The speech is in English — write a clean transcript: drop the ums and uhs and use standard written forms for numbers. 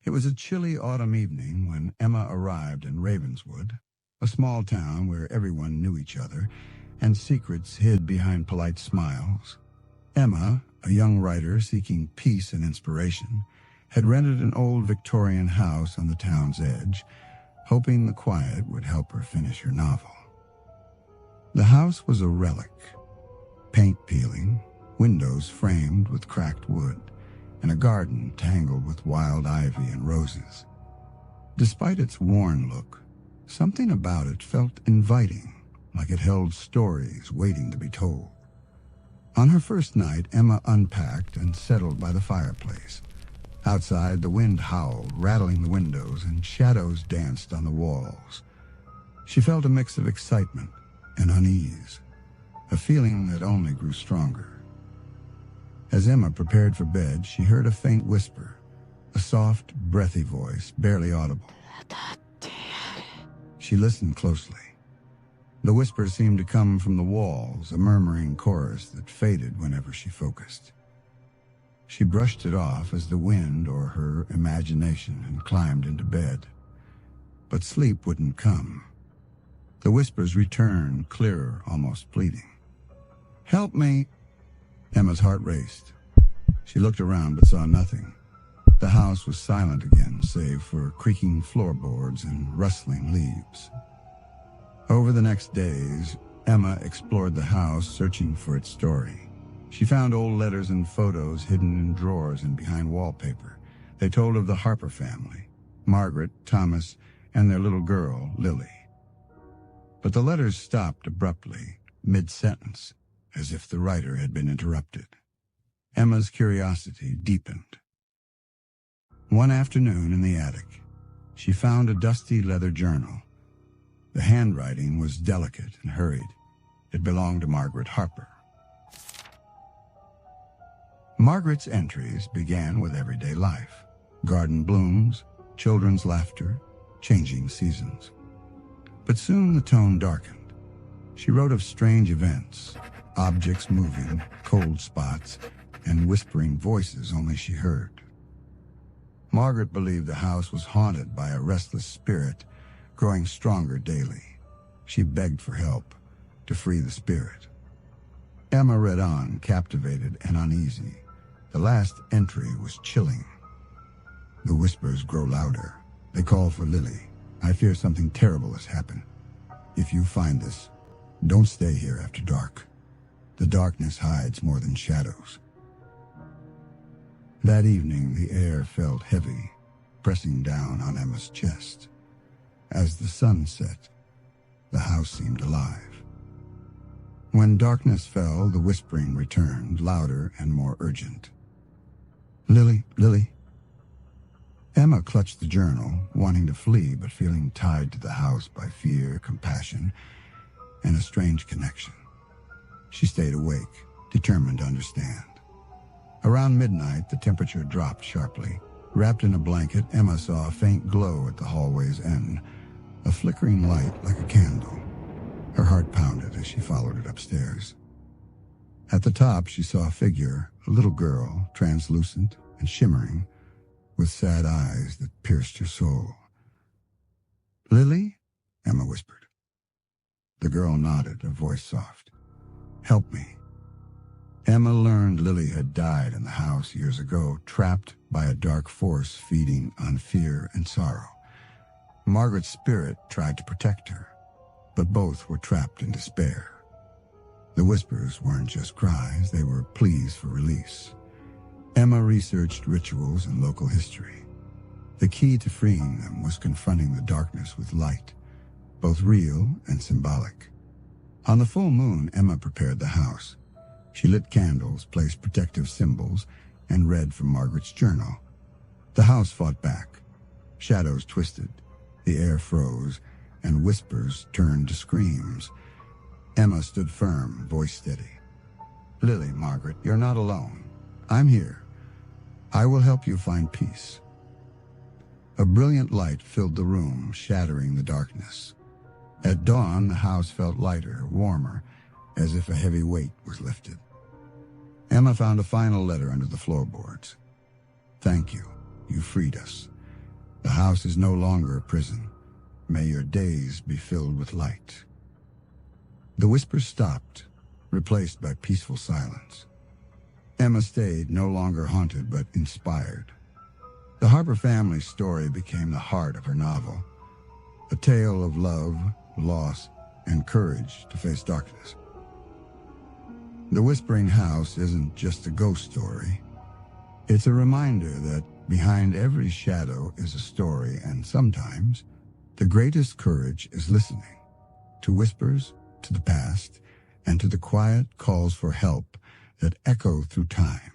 It was a chilly autumn evening when Emma arrived in Ravenswood, a small town where everyone knew each other and secrets hid behind polite smiles. Emma, a young writer seeking peace and inspiration, had rented an old Victorian house on the town's edge, hoping the quiet would help her finish her novel. The house was a relic, paint peeling, windows framed with cracked wood, and a garden tangled with wild ivy and roses. Despite its worn look, something about it felt inviting, like it held stories waiting to be told. On her first night, Emma unpacked and settled by the fireplace. Outside, the wind howled, rattling the windows, and shadows danced on the walls. She felt a mix of excitement and unease, a feeling that only grew stronger. As Emma prepared for bed, she heard a faint whisper, a soft, breathy voice, barely audible. She listened closely. The whisper seemed to come from the walls, a murmuring chorus that faded whenever she focused. She brushed it off as the wind or her imagination and climbed into bed. But sleep wouldn't come. The whispers returned, clearer, almost pleading. "Help me!" Emma's heart raced. She looked around but saw nothing. The house was silent again, save for creaking floorboards and rustling leaves. Over the next days, Emma explored the house, searching for its story. She found old letters and photos hidden in drawers and behind wallpaper. They told of the Harper family, Margaret, Thomas, and their little girl, Lily. But the letters stopped abruptly, mid-sentence, as if the writer had been interrupted. Emma's curiosity deepened. One afternoon in the attic, she found a dusty leather journal. The handwriting was delicate and hurried. It belonged to Margaret Harper. Margaret's entries began with everyday life, garden blooms, children's laughter, changing seasons. But soon the tone darkened. She wrote of strange events, objects moving, cold spots, and whispering voices only she heard. Margaret believed the house was haunted by a restless spirit, growing stronger daily. She begged for help, to free the spirit. Emma read on, captivated and uneasy. The last entry was chilling. The whispers grow louder. They call for Lily. "I fear something terrible has happened. If you find this, don't stay here after dark. The darkness hides more than shadows." That evening, the air felt heavy, pressing down on Emma's chest. As the sun set, the house seemed alive. When darkness fell, the whispering returned, louder and more urgent. "Lily, Lily." Emma clutched the journal, wanting to flee but feeling tied to the house by fear, compassion, and a strange connection. She stayed awake, determined to understand. Around midnight, the temperature dropped sharply. Wrapped in a blanket, Emma saw a faint glow at the hallway's end, a flickering light like a candle. Her heart pounded as she followed it upstairs. At the top, she saw a figure, a little girl, translucent and shimmering, with sad eyes that pierced her soul. "Lily?" Emma whispered. The girl nodded, her voice soft. "Help me." Emma learned Lily had died in the house years ago, trapped by a dark force feeding on fear and sorrow. Margaret's spirit tried to protect her, but both were trapped in despair. The whispers weren't just cries, they were pleas for release. Emma researched rituals and local history. The key to freeing them was confronting the darkness with light, both real and symbolic. On the full moon, Emma prepared the house. She lit candles, placed protective symbols, and read from Margaret's journal. The house fought back. Shadows twisted, the air froze, and whispers turned to screams. Emma stood firm, voice steady. "Lily, Margaret, you're not alone. I'm here. I will help you find peace." A brilliant light filled the room, shattering the darkness. At dawn, the house felt lighter, warmer, as if a heavy weight was lifted. Emma found a final letter under the floorboards. "Thank you. You freed us. The house is no longer a prison. May your days be filled with light. The whispers stopped, replaced by peaceful silence. Emma stayed, no longer haunted but inspired. The Harper family's story became the heart of her novel, a tale of love, loss, and courage to face darkness. The Whispering House isn't just a ghost story. It's a reminder that behind every shadow is a story, and sometimes the greatest courage is listening to whispers, to the past, and to the quiet calls for help that echo through time.